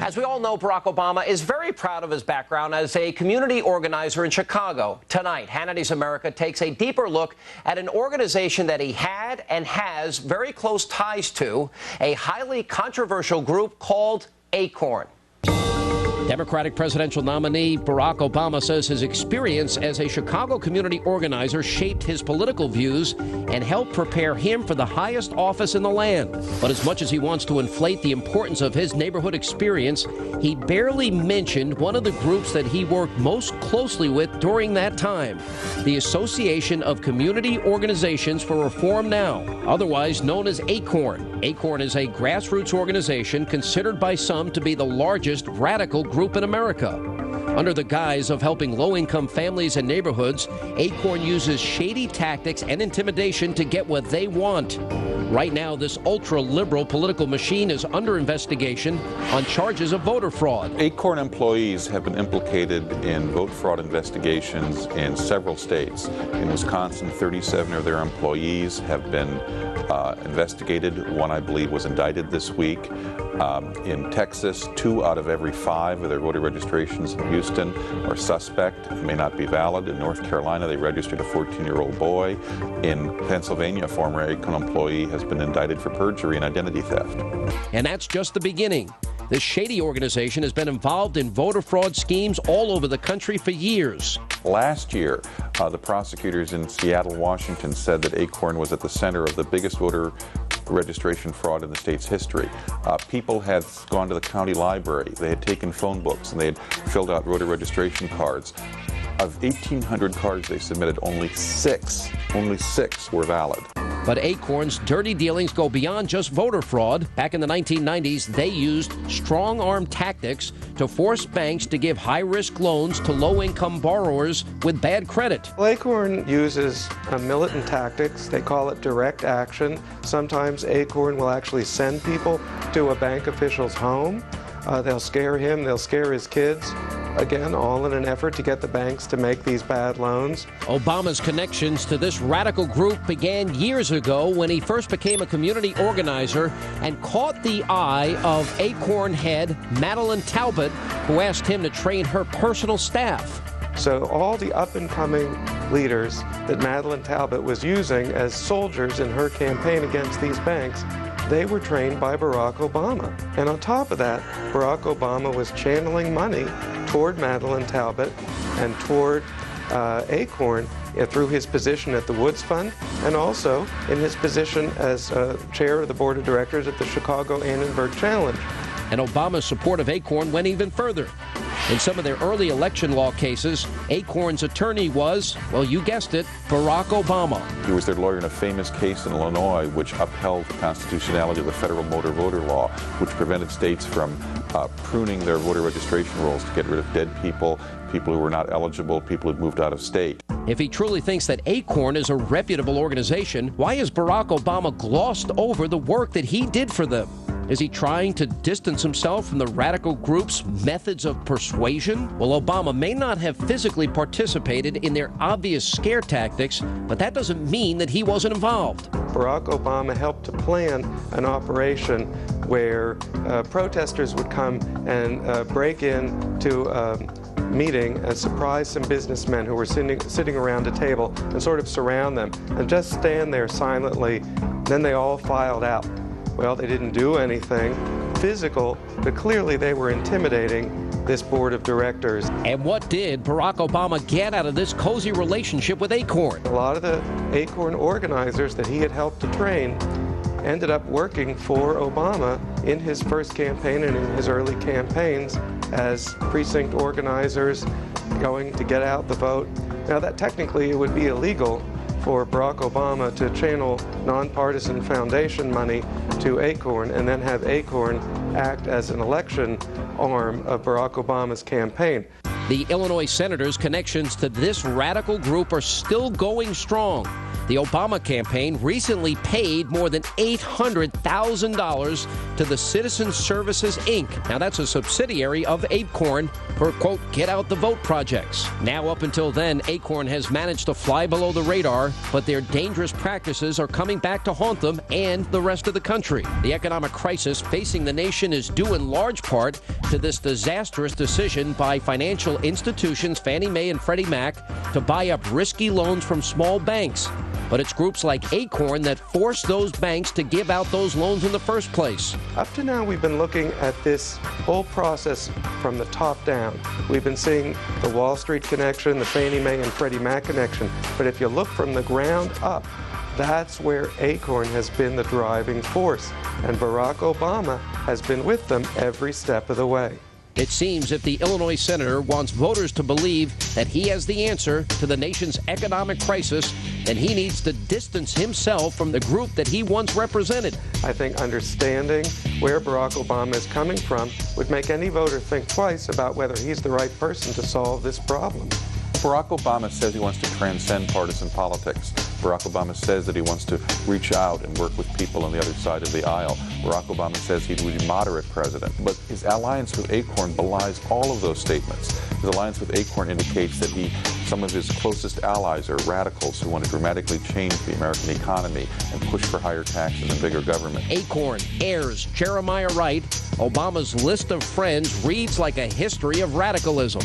As we all know, Barack Obama is very proud of his background as a community organizer in Chicago. Tonight, Hannity's America takes a deeper look at an organization that he had and has very close ties to, a highly controversial group called Acorn. Democratic presidential nominee Barack Obama says his experience as a Chicago community organizer shaped his political views and helped prepare him for the highest office in the land. But as much as he wants to inflate the importance of his neighborhood experience, he barely mentioned one of the groups that he worked most closely with during that time, the Association of Community Organizations for Reform Now, otherwise known as Acorn. Acorn is a grassroots organization considered by some to be the largest radical group in America. Under the guise of helping low-income families and neighborhoods, Acorn uses shady tactics and intimidation to get what they want. Right now, this ultra-liberal political machine is under investigation on charges of voter fraud. Acorn employees have been implicated in vote fraud investigations in several states. In Wisconsin, 37 of their employees have been investigated. One, I believe, was indicted this week. In Texas, 2 out of every 5 of their voter registrations in Houston are suspect, may not be valid. In North Carolina, they registered a 14-year-old boy. In Pennsylvania, a former Acorn employee has been indicted for perjury and identity theft. And that's just the beginning. This shady organization has been involved in voter fraud schemes all over the country for years. Last year, the prosecutors in Seattle, Washington said that Acorn was at the center of the biggest voter registration fraud in the state's history. People had gone to the county library, they had taken phone books, and they had filled out voter registration cards. Of 1,800 cards they submitted, only six were valid. But Acorn's dirty dealings go beyond just voter fraud. Back in the 1990s, they used strong-arm tactics to force banks to give high-risk loans to low-income borrowers with bad credit. Acorn uses militant tactics. They call it direct action. Sometimes Acorn will actually send people to a bank official's home. They'll scare him, they'll scare his kids. Again, all in an effort to get the banks to make these bad loans. Obama's connections to this radical group began years ago when he first became a community organizer and caught the eye of Acorn head Madeline Talbot, who asked him to train her personal staff. So all the up-and-coming leaders that Madeline Talbot was using as soldiers in her campaign against these banks, they were trained by Barack Obama. And on top of that, Barack Obama was channeling money toward Madeline Talbot and toward Acorn through his position at the Woods Fund and also in his position as chair of the board of directors at the Chicago Annenberg Challenge. And Obama's support of Acorn went even further. In some of their early election law cases, Acorn's attorney was, well, you guessed it, Barack Obama. He was their lawyer in a famous case in Illinois which upheld the constitutionality of the federal motor voter law, which prevented states from pruning their voter registration rolls to get rid of dead people, people who were not eligible, people who'd moved out of state. If he truly thinks that Acorn is a reputable organization, why has Barack Obama glossed over the work that he did for them? Is he trying to distance himself from the radical group's methods of persuasion? Well, Obama may not have physically participated in their obvious scare tactics, but that doesn't mean that he wasn't involved. Barack Obama helped to plan an operation where protesters would come and break into a meeting and surprise some businessmen who were sitting around a table and sort of surround them and just stand there silently. Then they all filed out. Well, they didn't do anything physical, but clearly they were intimidating this board of directors. And what did Barack Obama get out of this cozy relationship with Acorn? A lot of the Acorn organizers that he had helped to train ended up working for Obama in his first campaign and in his early campaigns as precinct organizers going to get out the vote. Now, that technically it would be illegal for Barack Obama to channel nonpartisan foundation money to Acorn and then have Acorn act as an election arm of Barack Obama's campaign. The Illinois senator's connections to this radical group are still going strong. The Obama campaign recently paid more than $800,000 to the Citizen Services, Inc. Now, that's a subsidiary of Acorn for, quote, get out the vote projects. Now, up until then, Acorn has managed to fly below the radar, but their dangerous practices are coming back to haunt them and the rest of the country. The economic crisis facing the nation is due in large part to this disastrous decision by financial institutions Fannie Mae and Freddie Mac to buy up risky loans from small banks. But it's groups like Acorn that force those banks to give out those loans in the first place. Up to now, we've been looking at this whole process from the top down. We've been seeing the Wall Street connection, the Fannie Mae and Freddie Mac connection. But if you look from the ground up, that's where Acorn has been the driving force. And Barack Obama has been with them every step of the way. It seems if the Illinois senator wants voters to believe that he has the answer to the nation's economic crisis, then he needs to distance himself from the group that he once represented. I think understanding where Barack Obama is coming from would make any voter think twice about whether he's the right person to solve this problem. Barack Obama says he wants to transcend partisan politics. Barack Obama says that he wants to reach out and work with people on the other side of the aisle. Barack Obama says he would be a moderate president. But his alliance with Acorn belies all of those statements. His alliance with Acorn indicates that some of his closest allies are radicals who want to dramatically change the American economy and push for higher taxes and bigger government. Acorn, Ayers, Jeremiah Wright, Obama's list of friends reads like a history of radicalism.